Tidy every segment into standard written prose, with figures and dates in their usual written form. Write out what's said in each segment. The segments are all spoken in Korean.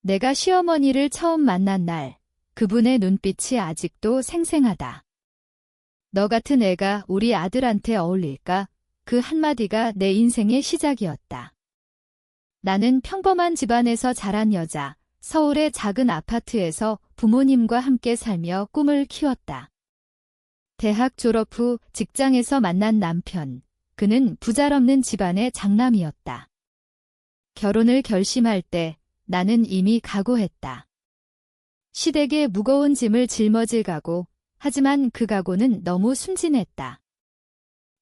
내가 시어머니를 처음 만난 날, 그분의 눈빛이 아직도 생생하다. 너 같은 애가 우리 아들한테 어울릴까? 그 한마디가 내 인생의 시작이었다. 나는 평범한 집안에서 자란 여자, 서울의 작은 아파트에서 부모님과 함께 살며 꿈을 키웠다. 대학 졸업 후 직장에서 만난 남편, 그는 부잘없는 집안의 장남이었다. 결혼을 결심할 때 나는 이미 각오했다. 시댁의 무거운 짐을 짊어질 각오, 하지만 그 각오는 너무 순진했다.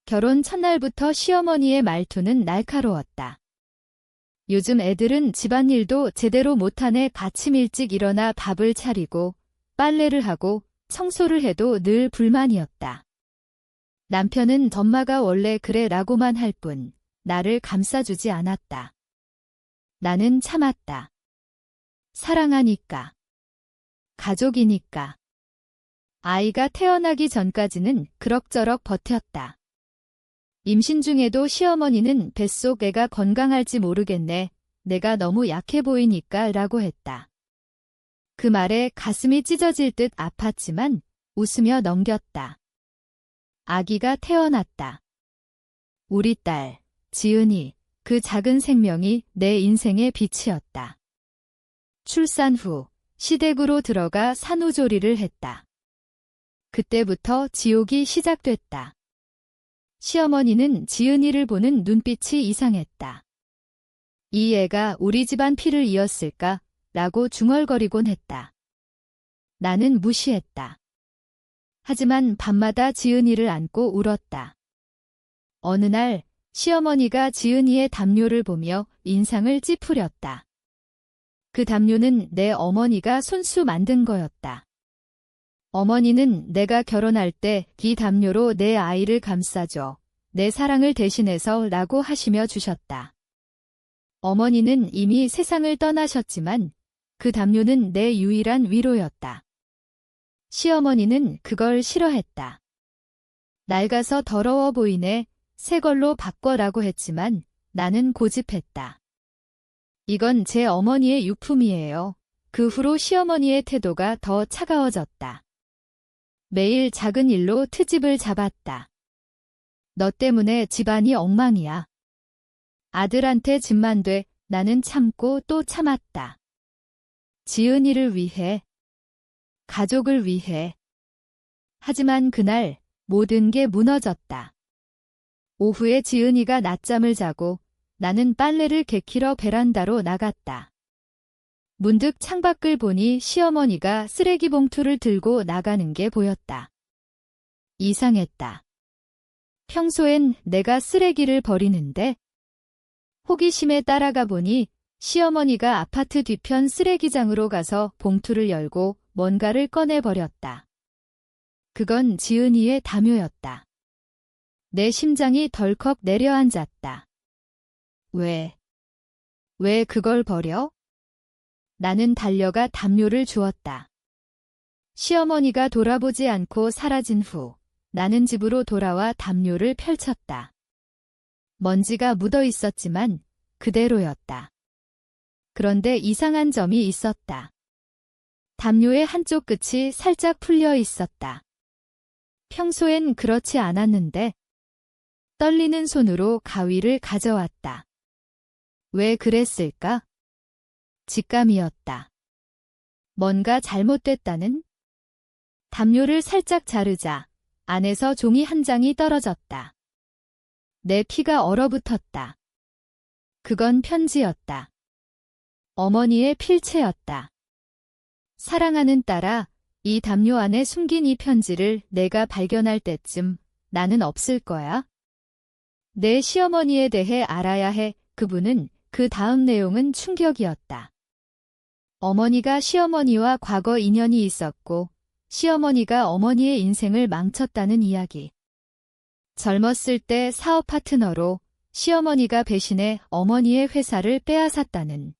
결혼 첫날부터 시어머니의 말투는 날카로웠다. 요즘 애들은 집안일도 제대로 못하네. 아침 일찍 일어나 밥을 차리고 빨래를 하고 청소를 해도 늘 불만이었다. 남편은 엄마가 원래 그래 라고만 할 뿐 나를 감싸주지 않았다. 나는 참았다. 사랑하니까. 가족이니까. 아이가 태어나기 전까지는 그럭저럭 버텼다. 임신 중에도 시어머니는 뱃속 애가 건강할지 모르겠네. 내가 너무 약해 보이니까 라고 했다. 그 말에 가슴이 찢어질 듯 아팠지만 웃으며 넘겼다. 아기가 태어났다. 우리 딸, 지은이, 그 작은 생명이 내 인생의 빛이었다. 출산 후 시댁으로 들어가 산후조리를 했다. 그때부터 지옥이 시작됐다. 시어머니는 지은이를 보는 눈빛이 이상했다. 이 애가 우리 집안 피를 이었을까? 라고 중얼거리곤 했다. 나는 무시했다. 하지만 밤마다 지은이를 안고 울었다. 어느 날 시어머니가 지은이의 담요를 보며 인상을 찌푸렸다. 그 담요는 내 어머니가 손수 만든 거였다. 어머니는 내가 결혼할 때 이 담요로 내 아이를 감싸줘. 내 사랑을 대신해서 라고 하시며 주셨다. 어머니는 이미 세상을 떠나셨지만 그 담요는 내 유일한 위로였다. 시어머니는 그걸 싫어했다. 낡아서 더러워 보이네. 새 걸로 바꿔라고 했지만 나는 고집했다. 이건 제 어머니의 유품이에요. 그 후로 시어머니의 태도가 더 차가워졌다. 매일 작은 일로 트집을 잡았다. 너 때문에 집안이 엉망이야. 아들한테 짐만 돼. 나는 참고 또 참았다. 지은이를 위해, 가족을 위해. 하지만 그날 모든 게 무너졌다. 오후에 지은이가 낮잠을 자고 나는 빨래를 개키러 베란다로 나갔다. 문득 창밖을 보니 시어머니가 쓰레기 봉투를 들고 나가는 게 보였다. 이상했다. 평소엔 내가 쓰레기를 버리는데 호기심에 따라가 보니 시어머니가 아파트 뒤편 쓰레기장으로 가서 봉투를 열고 뭔가를 꺼내버렸다. 그건 지은이의 담요였다. 내 심장이 덜컥 내려앉았다. 왜 그걸 버려? 나는 달려가 담요를 주었다. 시어머니가 돌아보지 않고 사라진 후 나는 집으로 돌아와 담요를 펼쳤다. 먼지가 묻어 있었지만 그대로였다. 그런데 이상한 점이 있었다. 담요의 한쪽 끝이 살짝 풀려 있었다. 평소엔 그렇지 않았는데 떨리는 손으로 가위를 가져왔다. 왜 그랬을까? 직감이었다. 뭔가 잘못됐다는? 담요를 살짝 자르자 안에서 종이 한 장이 떨어졌다. 내 피가 얼어붙었다. 그건 편지였다. 어머니의 필체였다. 사랑하는 딸아, 이 담요 안에 숨긴 이 편지를 내가 발견할 때쯤 나는 없을 거야. 내 시어머니에 대해 알아야 해. 그분은 그 다음 내용은 충격이었다. 어머니가 시어머니와 과거 인연이 있었고 시어머니가 어머니의 인생을 망쳤다는 이야기. 젊었을 때 사업 파트너로 시어머니가 배신해 어머니의 회사를 빼앗았다는.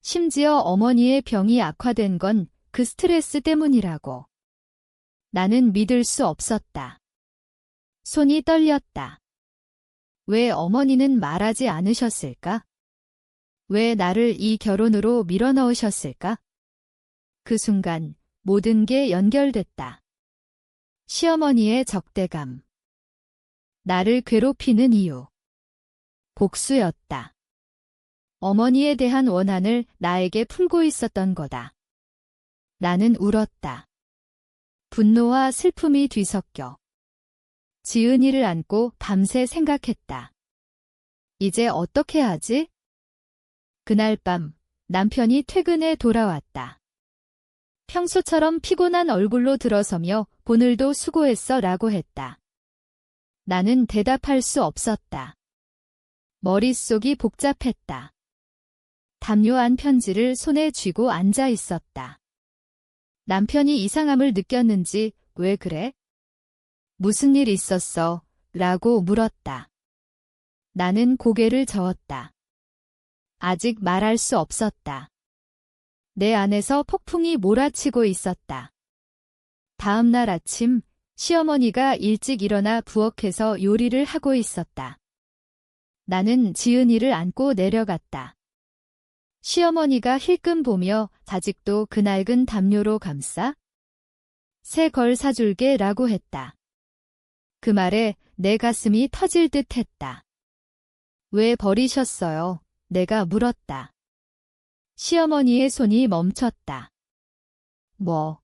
심지어 어머니의 병이 악화된 건 그 스트레스 때문이라고. 나는 믿을 수 없었다. 손이 떨렸다. 왜 어머니는 말하지 않으셨을까? 왜 나를 이 결혼으로 밀어넣으셨을까? 그 순간 모든 게 연결됐다. 시어머니의 적대감. 나를 괴롭히는 이유. 복수였다. 어머니에 대한 원한을 나에게 풀고 있었던 거다. 나는 울었다. 분노와 슬픔이 뒤섞여. 지은이를 안고 밤새 생각했다. 이제 어떻게 하지? 그날 밤 남편이 퇴근해 돌아왔다. 평소처럼 피곤한 얼굴로 들어서며 오늘도 수고했어 라고 했다. 나는 대답할 수 없었다. 머릿속이 복잡했다. 담요한 편지를 손에 쥐고 앉아 있었다. 남편이 이상함을 느꼈는지 왜 그래? 무슨 일 있었어? 라고 물었다. 나는 고개를 저었다. 아직 말할 수 없었다. 내 안에서 폭풍이 몰아치고 있었다. 다음 날 아침 시어머니가 일찍 일어나 부엌에서 요리를 하고 있었다. 나는 지은이를 안고 내려갔다. 시어머니가 힐끔 보며 아직도 그 낡은 담요로 감싸? 새 걸 사줄게 라고 했다. 그 말에 내 가슴이 터질 듯 했다. 왜 버리셨어요? 내가 물었다. 시어머니의 손이 멈췄다. 뭐?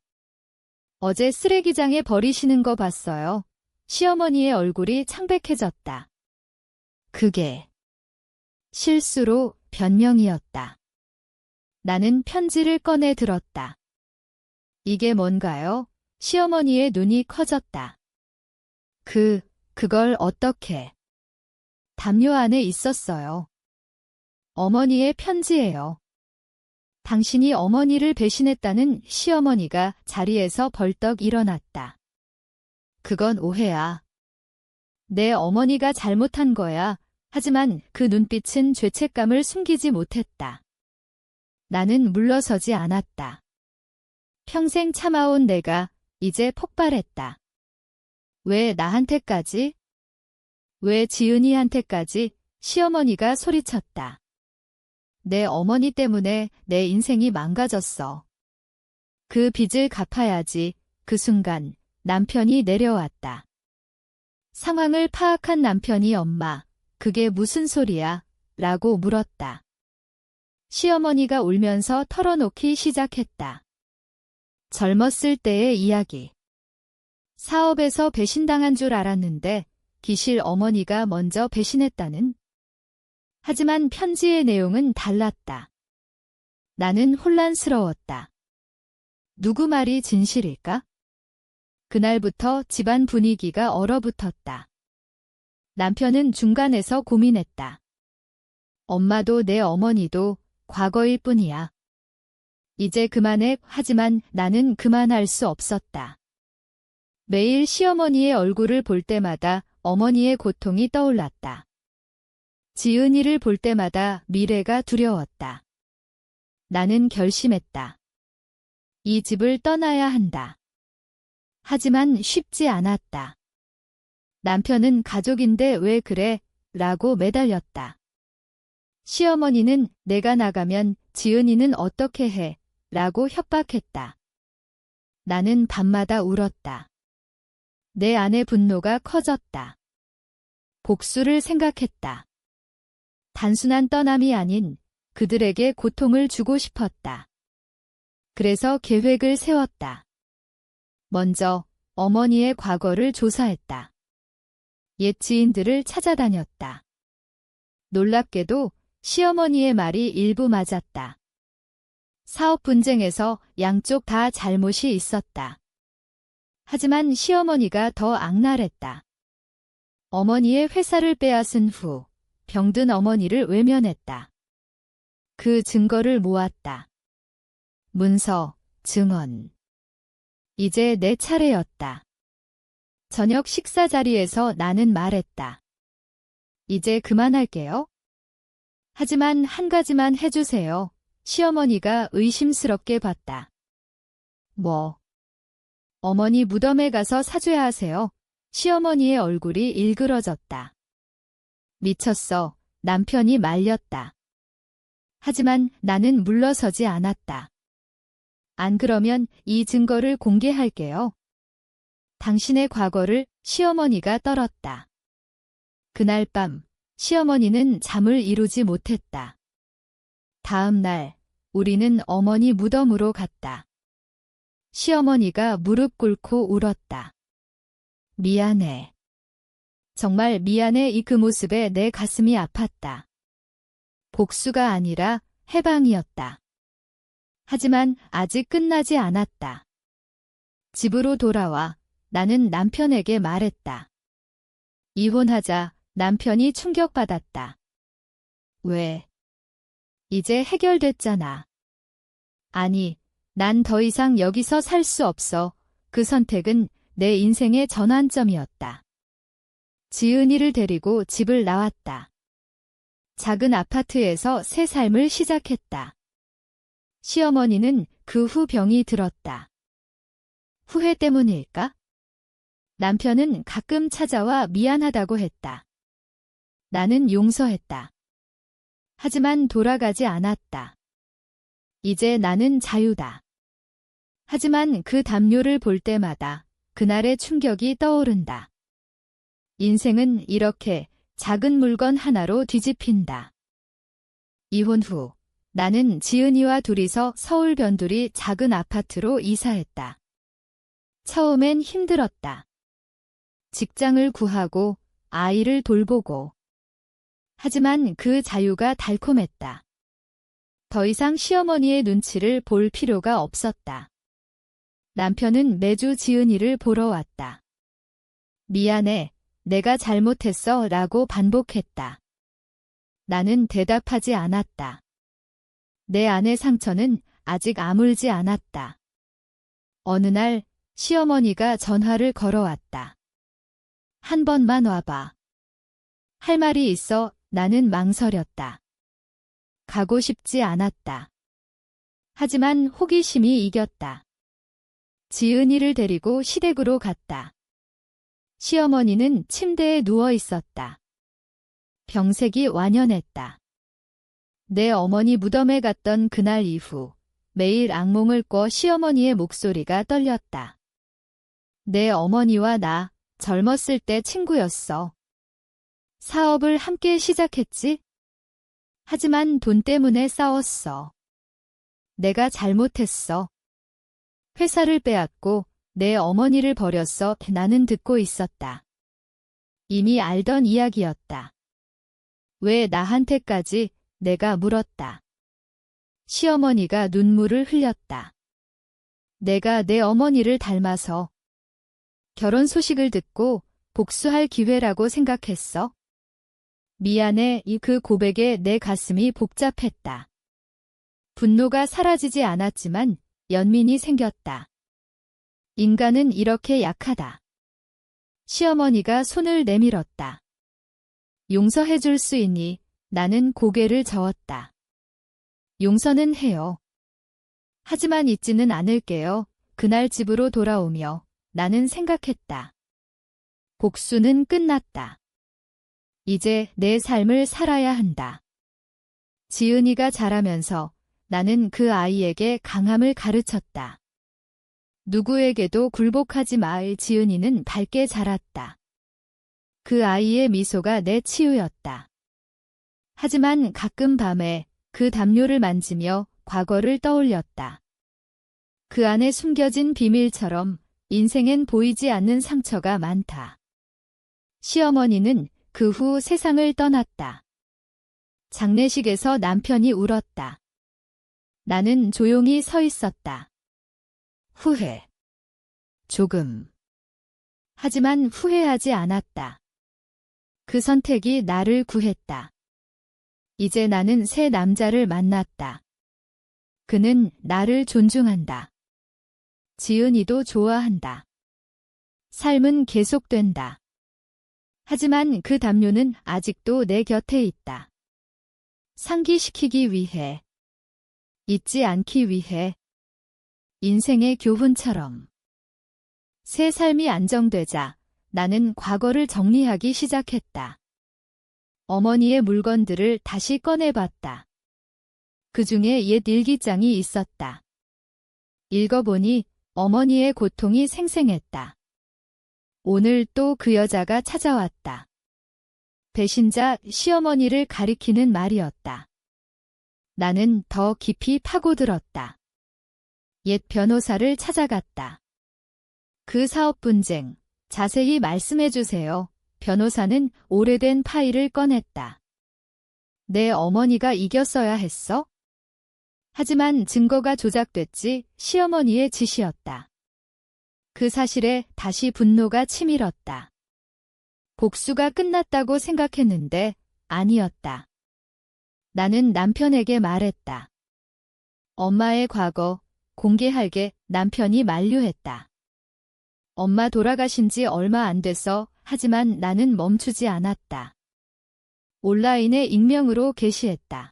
어제 쓰레기장에 버리시는 거 봤어요. 시어머니의 얼굴이 창백해졌다. 그게 실수로 변명이었다. 나는 편지를 꺼내 들었다. 이게 뭔가요? 시어머니의 눈이 커졌다. 그걸 어떻게? 담요 안에 있었어요. 어머니의 편지예요. 당신이 어머니를 배신했다는 시어머니가 자리에서 벌떡 일어났다. 그건 오해야. 내 어머니가 잘못한 거야. 하지만 그 눈빛은 죄책감을 숨기지 못했다. 나는 물러서지 않았다. 평생 참아온 내가 이제 폭발했다. 왜 나한테까지? 왜 지은이한테까지? 시어머니가 소리쳤다. 내 어머니 때문에 내 인생이 망가졌어. 그 빚을 갚아야지. 그 순간 남편이 내려왔다. 상황을 파악한 남편이 엄마, 그게 무슨 소리야? 라고 물었다. 시어머니가 울면서 털어놓기 시작했다. 젊었을 때의 이야기. 사업에서 배신당한 줄 알았는데 기실 어머니가 먼저 배신했다는. 하지만 편지의 내용은 달랐다. 나는 혼란스러웠다. 누구 말이 진실일까? 그날부터 집안 분위기가 얼어붙었다. 남편은 중간에서 고민했다. 엄마도 내 어머니도 과거일 뿐이야. 이제 그만해. 하지만 나는 그만할 수 없었다. 매일 시어머니의 얼굴을 볼 때마다 어머니의 고통이 떠올랐다. 지은이를 볼 때마다 미래가 두려웠다. 나는 결심했다. 이 집을 떠나야 한다. 하지만 쉽지 않았다. 남편은 가족인데 왜 그래? 라고 매달렸다. 시어머니는 내가 나가면 지은이는 어떻게 해? 라고 협박했다. 나는 밤마다 울었다. 내 안의 분노가 커졌다. 복수를 생각했다. 단순한 떠남이 아닌 그들에게 고통을 주고 싶었다. 그래서 계획을 세웠다. 먼저 어머니의 과거를 조사했다. 옛 지인들을 찾아다녔다. 놀랍게도 시어머니의 말이 일부 맞았다. 사업 분쟁에서 양쪽 다 잘못이 있었다. 하지만 시어머니가 더 악랄했다. 어머니의 회사를 빼앗은 후 병든 어머니를 외면했다. 그 증거를 모았다. 문서, 증언. 이제 내 차례였다. 저녁 식사 자리에서 나는 말했다. 이제 그만할게요. 하지만 한 가지만 해주세요. 시어머니가 의심스럽게 봤다. 뭐? 어머니 무덤에 가서 사죄 하세요. 시어머니의 얼굴이 일그러졌다. 미쳤어. 남편이 말렸다. 하지만 나는 물러서지 않았다. 안 그러면 이 증거를 공개할게요. 당신의 과거를 시어머니가 떨었다. 그날 밤 시어머니는 잠을 이루지 못했다. 다음 날 우리는 어머니 무덤으로 갔다. 시어머니가 무릎 꿇고 울었다. 미안해. 정말 미안해. 이 그 모습에 내 가슴이 아팠다. 복수가 아니라 해방이었다. 하지만 아직 끝나지 않았다. 집으로 돌아와 나는 남편에게 말했다. 이혼하자. 남편이 충격받았다. 왜? 이제 해결됐잖아. 아니, 난 더 이상 여기서 살 수 없어. 그 선택은 내 인생의 전환점이었다. 지은이를 데리고 집을 나왔다. 작은 아파트에서 새 삶을 시작했다. 시어머니는 그 후 병이 들었다. 후회 때문일까? 남편은 가끔 찾아와 미안하다고 했다. 나는 용서했다. 하지만 돌아가지 않았다. 이제 나는 자유다. 하지만 그 담요를 볼 때마다 그날의 충격이 떠오른다. 인생은 이렇게 작은 물건 하나로 뒤집힌다. 이혼 후 나는 지은이와 둘이서 서울 변두리 작은 아파트로 이사했다. 처음엔 힘들었다. 직장을 구하고 아이를 돌보고. 하지만 그 자유가 달콤했다. 더 이상 시어머니의 눈치를 볼 필요가 없었다. 남편은 매주 지은이를 보러 왔다. 미안해, 내가 잘못했어 라고 반복했다. 나는 대답하지 않았다. 내 안의 상처는 아직 아물지 않았다. 어느 날 시어머니가 전화를 걸어왔다. 한 번만 와봐. 할 말이 있어. 나는 망설였다. 가고 싶지 않았다. 하지만 호기심이 이겼다. 지은이를 데리고 시댁으로 갔다. 시어머니는 침대에 누워 있었다. 병색이 완연했다. 내 어머니 무덤에 갔던 그날 이후 매일 악몽을 꿔 시어머니의 목소리가 떨렸다. 내 어머니와 나 젊었을 때 친구였어. 사업을 함께 시작했지? 하지만 돈 때문에 싸웠어. 내가 잘못했어. 회사를 빼앗고 내 어머니를 버렸어. 나는 듣고 있었다. 이미 알던 이야기였다. 왜 나한테까지? 내가 물었다. 시어머니가 눈물을 흘렸다. 내가 내 어머니를 닮아서. 결혼 소식을 듣고 복수할 기회라고 생각했어? 미안해. 그 고백에 내 가슴이 복잡했다. 분노가 사라지지 않았지만 연민이 생겼다. 인간은 이렇게 약하다. 시어머니가 손을 내밀었다. 용서해 줄 수 있니? 나는 고개를 저었다. 용서는 해요. 하지만 잊지는 않을게요. 그날 집으로 돌아오며 나는 생각했다. 복수는 끝났다. 이제 내 삶을 살아야 한다. 지은이가 자라면서 나는 그 아이에게 강함을 가르쳤다. 누구에게도 굴복하지 마. 지은이는 밝게 자랐다. 그 아이의 미소가 내 치유였다. 하지만 가끔 밤에 그 담요를 만지며 과거를 떠올렸다. 그 안에 숨겨진 비밀처럼 인생엔 보이지 않는 상처가 많다. 시어머니는 그 후 세상을 떠났다. 장례식에서 남편이 울었다. 나는 조용히 서 있었다. 후회. 조금. 하지만 후회하지 않았다. 그 선택이 나를 구했다. 이제 나는 새 남자를 만났다. 그는 나를 존중한다. 지은이도 좋아한다. 삶은 계속된다. 하지만 그 담요는 아직도 내 곁에 있다. 상기시키기 위해. 잊지 않기 위해. 인생의 교훈처럼. 새 삶이 안정되자 나는 과거를 정리하기 시작했다. 어머니의 물건들을 다시 꺼내봤다. 그 중에 옛 일기장이 있었다. 읽어보니 어머니의 고통이 생생했다. 오늘 또 그 여자가 찾아왔다. 배신자 시어머니를 가리키는 말이었다. 나는 더 깊이 파고들었다. 옛 변호사를 찾아갔다. 그 사업 분쟁, 자세히 말씀해 주세요. 변호사는 오래된 파일을 꺼냈다. 내 어머니가 이겼어야 했어? 하지만 증거가 조작됐지 시어머니의 짓이었다. 그 사실에 다시 분노가 치밀었다. 복수가 끝났다고 생각했는데 아니었다. 나는 남편에게 말했다. 엄마의 과거 공개할게. 남편이 만류했다. 엄마 돌아가신 지 얼마 안 돼서 하지만 나는 멈추지 않았다. 온라인에 익명으로 게시했다.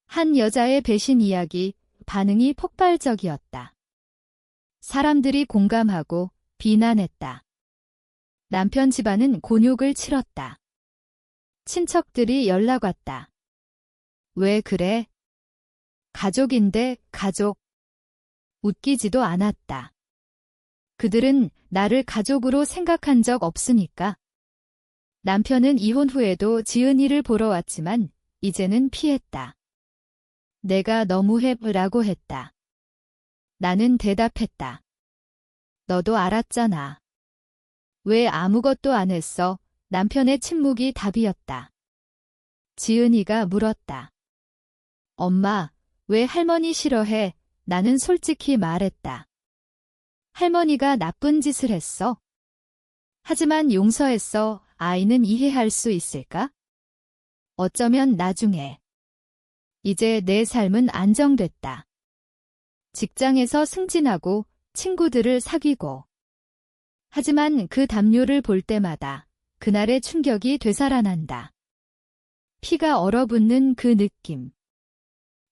한 여자의 배신 이야기, 반응이 폭발적이었다. 사람들이 공감하고 비난했다. 남편 집안은 곤욕을 치렀다. 친척들이 연락 왔다. 왜 그래? 가족인데 가족. 웃기지도 않았다. 그들은 나를 가족으로 생각한 적 없으니까. 남편은 이혼 후에도 지은이를 보러 왔지만 이제는 피했다. 내가 너무해라고 했다. 나는 대답했다. 너도 알았잖아. 왜 아무것도 안 했어? 남편의 침묵이 답이었다. 지은이가 물었다. 엄마, 왜 할머니 싫어해? 나는 솔직히 말했다. 할머니가 나쁜 짓을 했어. 하지만 용서했어. 아이는 이해할 수 있을까? 어쩌면 나중에. 이제 내 삶은 안정됐다. 직장에서 승진하고 친구들을 사귀고. 하지만 그 담요를 볼 때마다 그날의 충격이 되살아난다. 피가 얼어붙는 그 느낌.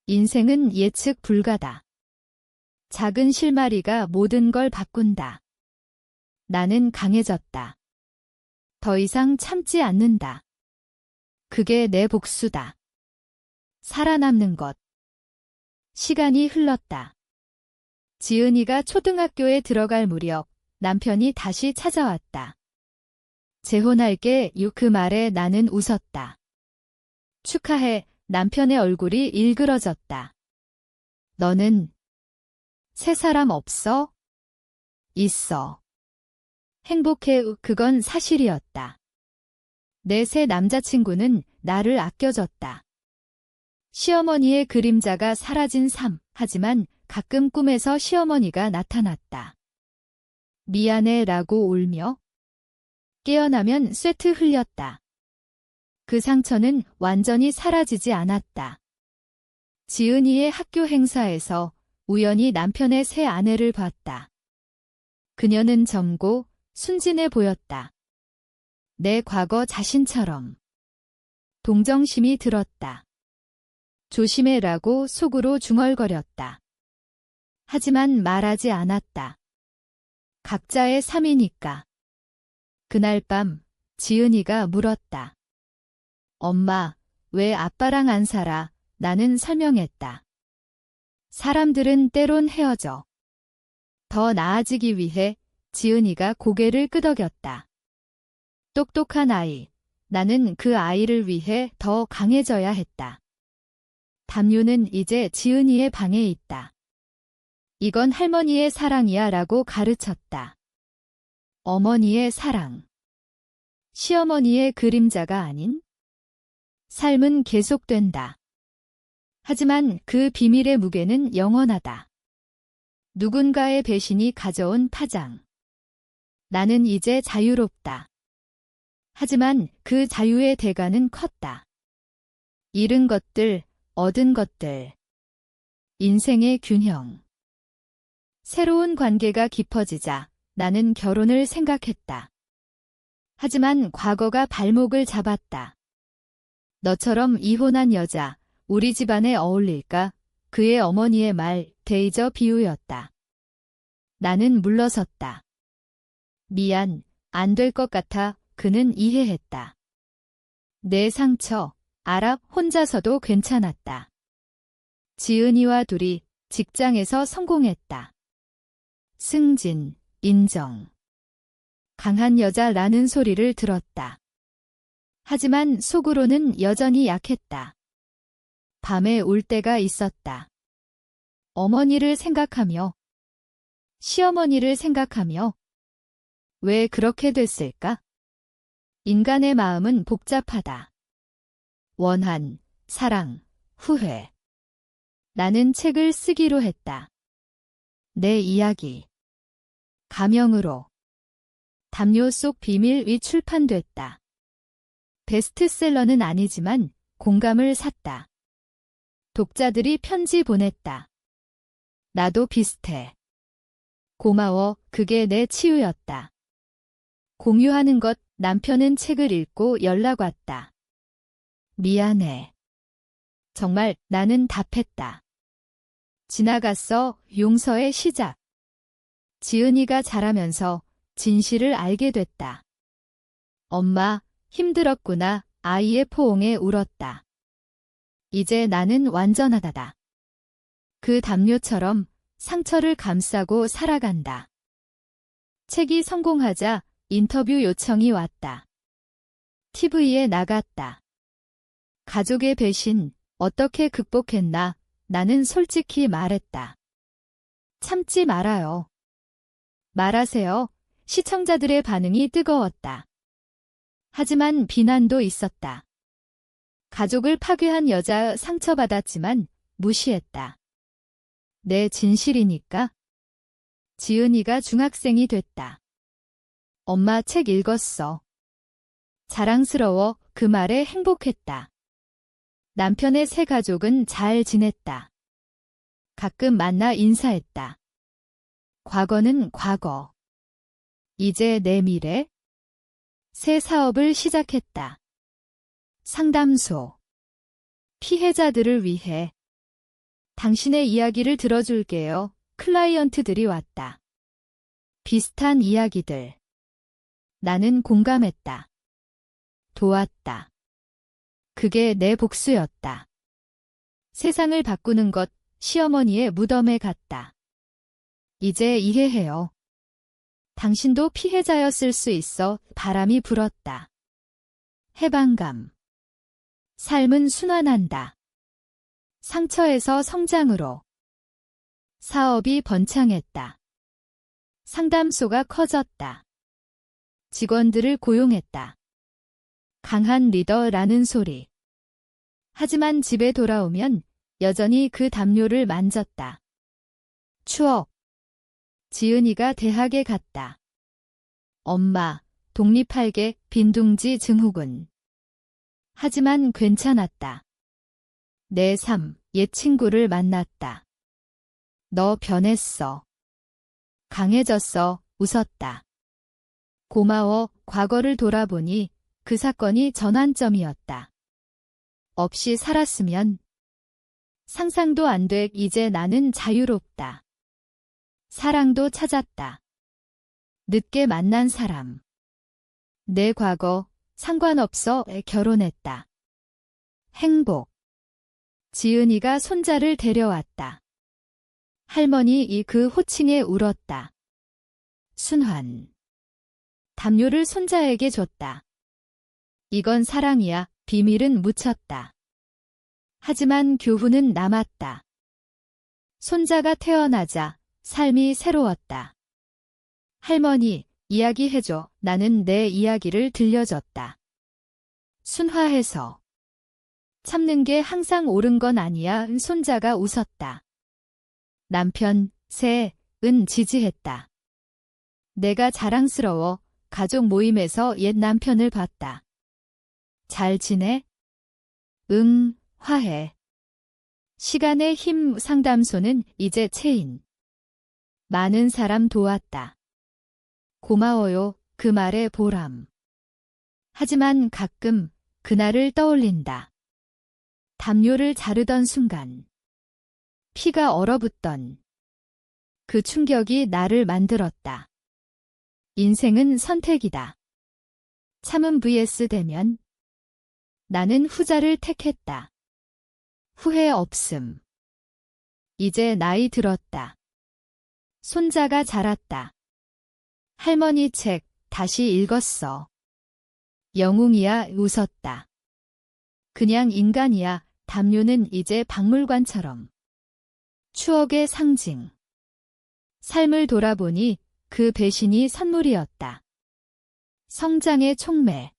인생은 예측 불가다. 작은 실마리가 모든 걸 바꾼다. 나는 강해졌다. 더 이상 참지 않는다. 그게 내 복수다. 살아남는 것. 시간이 흘렀다. 지은이가 초등학교에 들어갈 무렵 남편이 다시 찾아왔다. 재혼할게. 그 말에 나는 웃었다. 축하해. 남편의 얼굴이 일그러졌다. 너는 새 사람 없어? 있어. 행복해. 그건 사실이었다. 내 새 남자친구는 나를 아껴줬다. 시어머니의 그림자가 사라진 삶. 하지만 가끔 꿈에서 시어머니가 나타났다. 미안해 라고 울며. 깨어나면 쇠트 흘렸다. 그 상처는 완전히 사라지지 않았다. 지은이의 학교 행사에서 우연히 남편의 새 아내를 봤다. 그녀는 젊고 순진해 보였다. 내 과거 자신처럼. 동정심이 들었다. 조심해라고 속으로 중얼거렸다. 하지만 말하지 않았다. 각자의 삶이니까. 그날 밤 지은이가 물었다. 엄마, 왜 아빠랑 안 살아? 나는 설명했다. 사람들은 때론 헤어져. 더 나아지기 위해. 지은이가 고개를 끄덕였다. 똑똑한 아이. 나는 그 아이를 위해 더 강해져야 했다. 담요는 이제 지은이의 방에 있다. 이건 할머니의 사랑이야 라고 가르쳤다. 어머니의 사랑. 시어머니의 그림자가 아닌? 삶은 계속된다. 하지만 그 비밀의 무게는 영원하다. 누군가의 배신이 가져온 파장. 나는 이제 자유롭다. 하지만 그 자유의 대가는 컸다. 잃은 것들, 얻은 것들. 인생의 균형. 새로운 관계가 깊어지자 나는 결혼을 생각했다. 하지만 과거가 발목을 잡았다. 너처럼 이혼한 여자, 우리 집안에 어울릴까? 그의 어머니의 말, 데이저 비유였다. 나는 물러섰다. 미안, 안 될 것 같아. 그는 이해했다. 내 상처, 알아. 혼자서도 괜찮았다. 지은이와 둘이 직장에서 성공했다. 승진, 인정. 강한 여자라는 소리를 들었다. 하지만 속으로는 여전히 약했다. 밤에 울 때가 있었다. 어머니를 생각하며, 시어머니를 생각하며, 왜 그렇게 됐을까? 인간의 마음은 복잡하다. 원한, 사랑, 후회. 나는 책을 쓰기로 했다. 내 이야기. 가명으로. 담요 속 비밀이 출판됐다. 베스트셀러는 아니지만 공감을 샀다. 독자들이 편지 보냈다. 나도 비슷해. 고마워, 그게 내 치유였다. 공유하는 것, 남편은 책을 읽고 연락 왔다. 미안해. 정말 나는 답했다. 지나갔어, 용서의 시작. 지은이가 자라면서 진실을 알게 됐다. 엄마, 힘들었구나, 아이의 포옹에 울었다. 이제 나는 완전하다. 그 담요처럼 상처를 감싸고 살아간다. 책이 성공하자 인터뷰 요청이 왔다. TV에 나갔다. 가족의 배신, 어떻게 극복했나? 나는 솔직히 말했다. 참지 말아요. 말하세요. 시청자들의 반응이 뜨거웠다. 하지만 비난도 있었다. 가족을 파괴한 여자 상처받았지만 무시했다. 내 진실이니까. 지은이가 중학생이 됐다. 엄마 책 읽었어. 자랑스러워. 그 말에 행복했다. 남편의 새 가족은 잘 지냈다. 가끔 만나 인사했다. 과거는 과거. 이제 내 미래? 새 사업을 시작했다. 상담소. 피해자들을 위해. 당신의 이야기를 들어줄게요. 클라이언트들이 왔다. 비슷한 이야기들. 나는 공감했다. 도왔다. 그게 내 복수였다. 세상을 바꾸는 것, 시어머니의 무덤에 갔다. 이제 이해해요. 당신도 피해자였을 수 있어. 바람이 불었다. 해방감. 삶은 순환한다. 상처에서 성장으로. 사업이 번창했다. 상담소가 커졌다. 직원들을 고용했다. 강한 리더라는 소리. 하지만 집에 돌아오면 여전히 그 담요를 만졌다. 추억. 지은이가 대학에 갔다. 엄마, 독립할게, 빈둥지 증후군. 하지만 괜찮았다. 내 삶, 옛 친구를 만났다. 너 변했어. 강해졌어. 웃었다. 고마워. 과거를 돌아보니 그 사건이 전환점이었다. 없이 살았으면 상상도 안 돼. 이제 나는 자유롭다. 사랑도 찾았다. 늦게 만난 사람. 내 과거, 상관없어. 결혼했다. 행복. 지은이가 손자를 데려왔다. 할머니 그 호칭에 울었다. 순환. 담요를 손자에게 줬다. 이건 사랑이야. 비밀은 묻혔다. 하지만 교훈은 남았다. 손자가 태어나자 삶이 새로웠다. 할머니, 이야기해줘. 나는 내 이야기를 들려줬다. 순화해서. 참는 게 항상 옳은 건 아니야. 손자가 웃었다. 남편, 새,은 지지했다. 내가 자랑스러워. 가족 모임에서 옛 남편을 봤다. 잘 지내? 응, 화해. 시간의 힘. 상담소는 이제 체인. 많은 사람 도왔다. 고마워요. 그 말에 보람. 하지만 가끔 그날을 떠올린다. 담요를 자르던 순간. 피가 얼어붙던 그 충격이 나를 만들었다. 인생은 선택이다. 참음 vs 대면. 나는 후자를 택했다. 후회 없음. 이제 나이 들었다. 손자가 자랐다. 할머니 책 다시 읽었어. 영웅이야 웃었다. 그냥 인간이야. 담요는 이제 박물관처럼. 추억의 상징. 삶을 돌아보니 그 배신이 선물이었다. 성장의 촉매.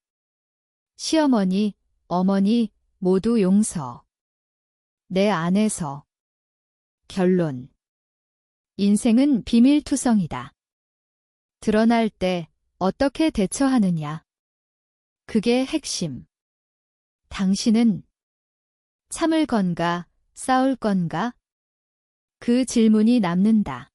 시어머니, 어머니 모두 용서. 내 안에서. 결론. 인생은 비밀투성이다. 드러날 때 어떻게 대처하느냐. 그게 핵심. 당신은 참을 건가, 싸울 건가? 그 질문이 남는다.